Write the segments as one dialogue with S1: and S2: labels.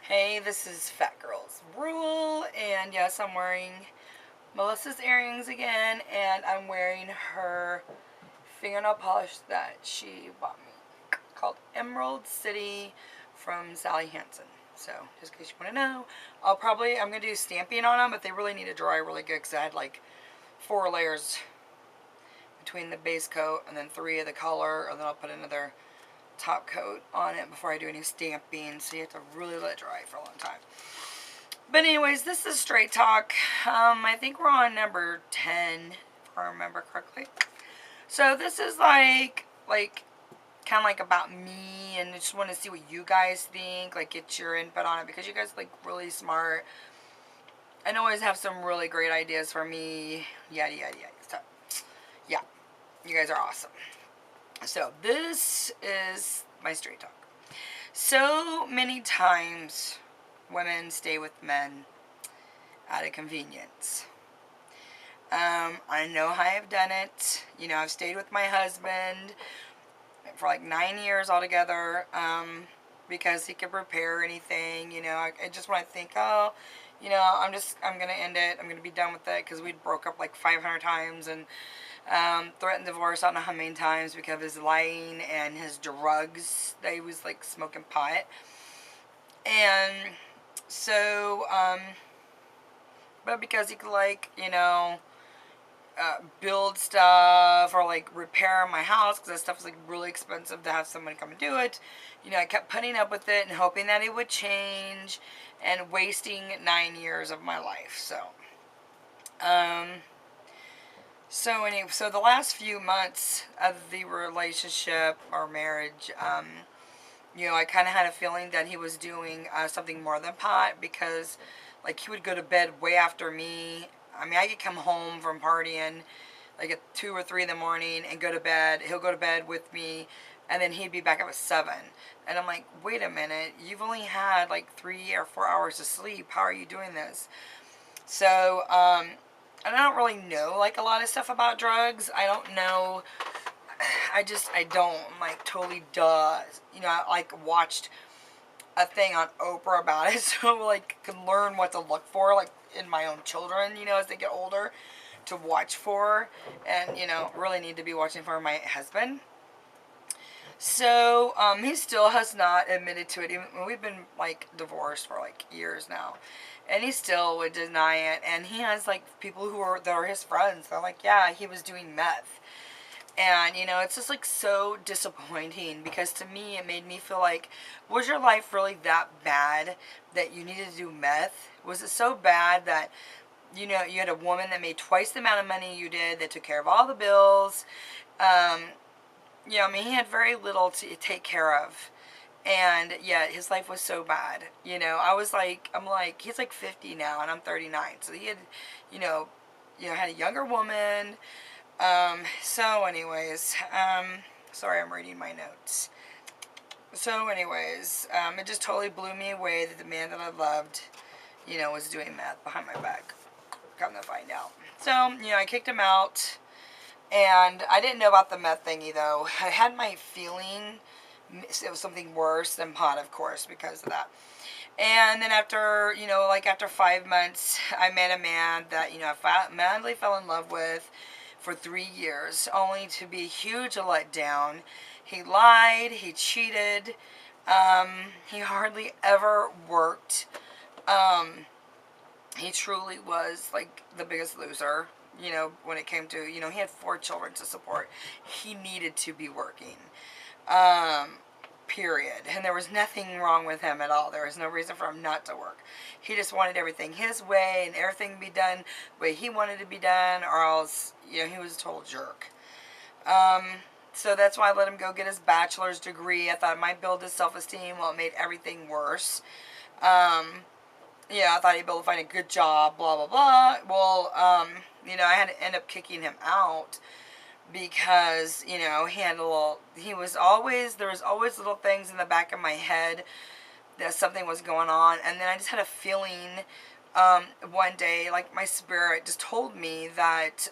S1: Hey, this is Fat Girl's Rule, and yes, I'm wearing Melissa's earrings again, and I'm wearing her fingernail polish that she bought me, called Emerald City from Sally Hansen. So, just in case you want to know, I'm going to do stamping on them, but they really need to dry really good, because I had like 4 layers between the base coat, and then 3 of the color, and then I'll put another top coat on it before I do any stamping, so you have to really let it dry for a long time. But anyways, this is Straight Talk. I think we're on number 10, if I remember correctly. So this is like kind of like about me, and I just want to see what you guys think, like get your input on it, because you guys are like really smart and always have some really great ideas for me, yada yada yada. So yeah, you guys are awesome. So this is my Straight Talk. So many times women stay with men out of convenience. I know I have done it. You know, I've stayed with my husband for like 9 years altogether, because he could prepare anything. You know, I just want to think, oh, you know, I'm going to end it. I'm going to be done with it, because we broke up like 500 times and threatened divorce I don't know how many times because of his lying and his drugs. That he was like smoking pot. And so, but because he could, like, you know, build stuff or like repair my house, because that stuff was like really expensive to have someone come and do it. You know, I kept putting up with it and hoping that it would change, and wasting 9 years of my life. So the last few months of the relationship or marriage, you know, I kind of had a feeling that he was doing something more than pot, because like he would go to bed way after me. I mean, I could come home from partying like at 2 or 3 in the morning and go to bed. He'll go to bed with me, and then he'd be back up at 7. And I'm like, wait a minute, you've only had like 3 or 4 hours of sleep. How are you doing this? So, and I don't really know like a lot of stuff about drugs. I don't know. I don't. I'm like totally duh. You know, I like watched a thing on Oprah about it, so like can learn what to look for, like in my own children, you know, as they get older, to watch for, and you know, really need to be watching for my husband. So he still has not admitted to it. Even we've been like divorced for like years now, and he still would deny it. And he has like people that are his friends. They're like, yeah, he was doing meth. And, you know, it's just, like, so disappointing, because to me, it made me feel like, was your life really that bad that you needed to do meth? Was it so bad that, you know, you had a woman that made twice the amount of money you did, that took care of all the bills? You know, I mean, he had very little to take care of. And yet, his life was so bad. You know, I'm like, he's like 50 now, and I'm 39. So he had, you know, had a younger woman. So anyways, sorry, I'm reading my notes. So anyways, it just totally blew me away that the man that I loved, you know, was doing meth behind my back. Come to find out. So, you know, I kicked him out, and I didn't know about the meth thingy, though. I had my feeling it was something worse than pot, of course, because of that. And then after, you know, like after 5 months, I met a man that, you know, I madly fell in love with for 3 years, only to be a huge letdown. He lied, he cheated, he hardly ever worked. He truly was like the biggest loser, you know, when it came to, you know, he had 4 children to support. He needed to be working. Period. And there was nothing wrong with him at all. There was no reason for him not to work. He just wanted everything his way, and everything to be done the way he wanted to be done, or else, you know, he was a total jerk. So that's why I let him go get his bachelor's degree. I thought it might build his self-esteem. Well, it made everything worse. Yeah, I thought he'd be able to find a good job, blah, blah, blah. Well, you know, I had to end up kicking him out, because, you know, there was always little things in the back of my head that something was going on. And then I just had a feeling, one day, like my spirit just told me that,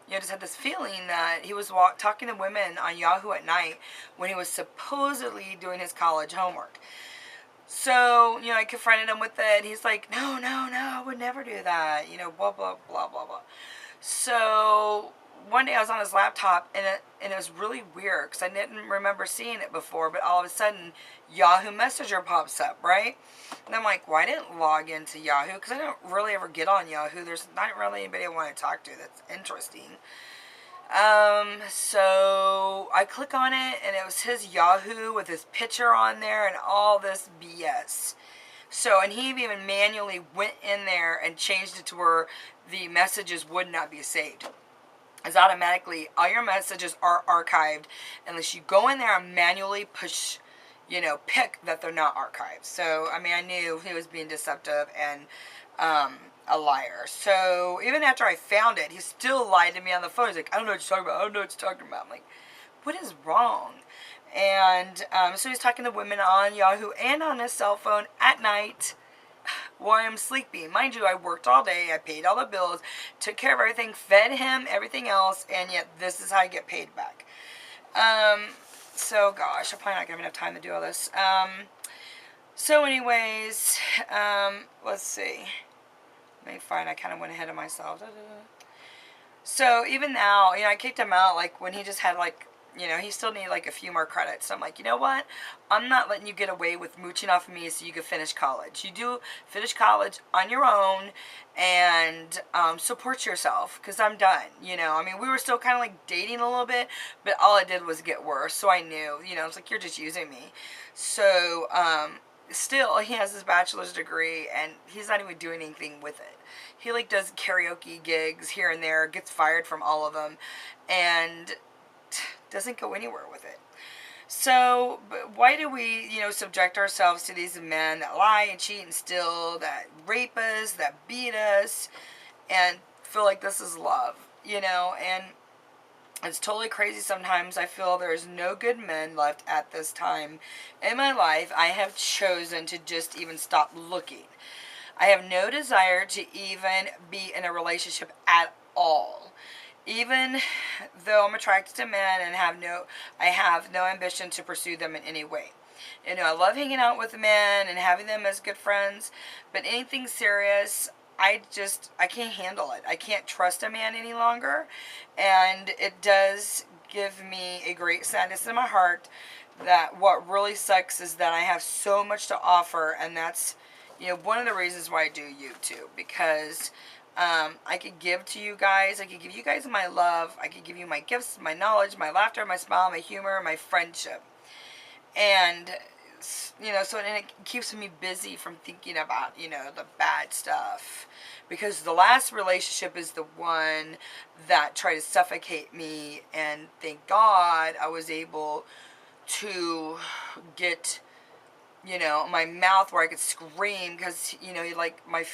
S1: you know, just had this feeling that he was talking to women on Yahoo at night when he was supposedly doing his college homework. So, you know, I confronted him with it. He's like, no, no, no, I would never do that. You know, blah, blah, blah, blah, blah. So, one day I was on his laptop, and it was really weird because I didn't remember seeing it before, but all of a sudden, Yahoo Messenger pops up, right? And I'm like, well, I didn't log into Yahoo because I don't really ever get on Yahoo. There's not really anybody I want to talk to that's interesting. So I click on it, and it was his Yahoo with his picture on there and all this BS. So, and he even manually went in there and changed it to where the messages would not be saved. It's automatically, all your messages are archived unless you go in there and manually push, you know, pick that they're not archived. So, I mean, I knew he was being deceptive and, a liar. So even after I found it, he still lied to me on the phone. He's like, I don't know what you're talking about. I don't know what you're talking about. I'm like, what is wrong? And so he's talking to women on Yahoo and on his cell phone at night while I'm sleeping. Mind you, I worked all day. I paid all the bills, took care of everything, fed him, everything else, and yet this is how I get paid back. So gosh, I'm probably not going to have enough time to do all this. So anyways, let's see. Let me find, I kind of went ahead of myself. So even now, you know, I kicked him out, like, when he just had, like, you know, he still needed, like, a few more credits. So I'm like, you know what? I'm not letting you get away with mooching off of me so you can finish college. You do finish college on your own and support yourself, because I'm done, you know. I mean, we were still kind of, like, dating a little bit, but all it did was get worse. So I knew, you know, it's like, you're just using me. So, still, he has his bachelor's degree, and he's not even doing anything with it. He, like, does karaoke gigs here and there, gets fired from all of them, and doesn't go anywhere with it. So, but why do we, you know, subject ourselves to these men that lie and cheat and steal, that rape us, that beat us, and feel like this is love, you know? And it's totally crazy sometimes. I feel there's no good men left at this time in my life. I have chosen to just even stop looking. I have no desire to even be in a relationship at all. Even though I'm attracted to men and I have no ambition to pursue them in any way. You know, I love hanging out with men and having them as good friends, but anything serious, I can't handle it. I can't trust a man any longer, and it does give me a great sadness in my heart that what really sucks is that I have so much to offer, and that's, you know, one of the reasons why I do YouTube, because I could give to you guys, I could give you guys my love, I could give you my gifts, my knowledge, my laughter, my smile, my humor, my friendship, and you know, so and it keeps me busy from thinking about, you know, the bad stuff, because the last relationship is the one that tried to suffocate me, and thank God I was able to get, you know, my mouth where I could scream, because, you know, like my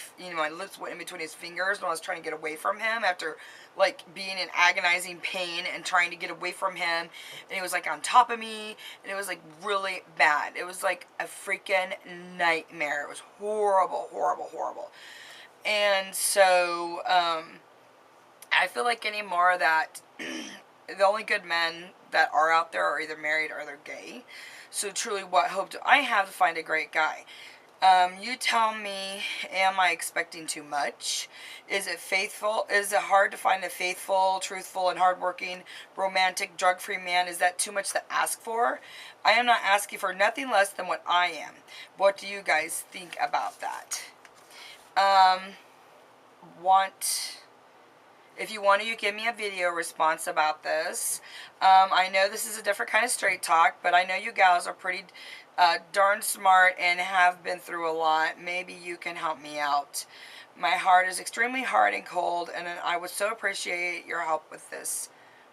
S1: lips went in between his fingers when I was trying to get away from him after, like, being in agonizing pain and trying to get away from him, and he was, like, on top of me, and it was, like, really bad. It was, like, a freaking nightmare. It was horrible, horrible, horrible. And so, I feel like anymore that the only good men that are out there are either married or they're gay. So truly, what hope do I have to find a great guy? You tell me, am I expecting too much? Is it faithful? Is it hard to find a faithful, truthful, and hardworking, romantic, drug-free man? Is that too much to ask for? I am not asking for nothing less than what I am. What do you guys think about that? If you want to, you give me a video response about this. I know this is a different kind of straight talk, but I know you gals are pretty darn smart and have been through a lot. Maybe you can help me out. My heart is extremely hard and cold, and I would so appreciate your help with this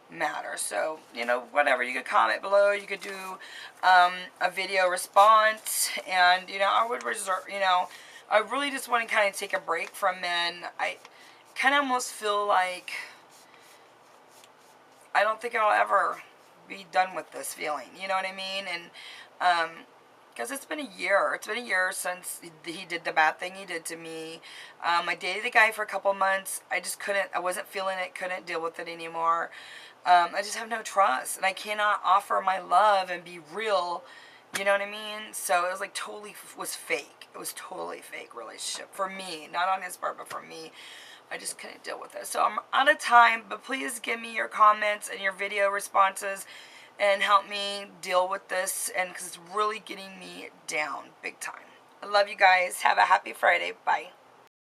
S1: matter. So, you know, whatever, you could comment below, you could do a video response, and, you know, I would reserve, you know, I really just want to kind of take a break from men. I kind of almost feel like I don't think I'll ever be done with this feeling, you know what I mean? And because it's been a year since he did the bad thing he did to me. I dated a guy for a couple months. I wasn't feeling it, couldn't deal with it anymore. I just have no trust, and I cannot offer my love and be real, You know what I mean? So it was like totally was fake. It was totally fake relationship for me, not on his part, but for me. I just couldn't deal with it. So I'm out of time, but please give me your comments and your video responses and help me deal with this, and because it's really getting me down big time. I love you guys. Have a happy Friday. Bye.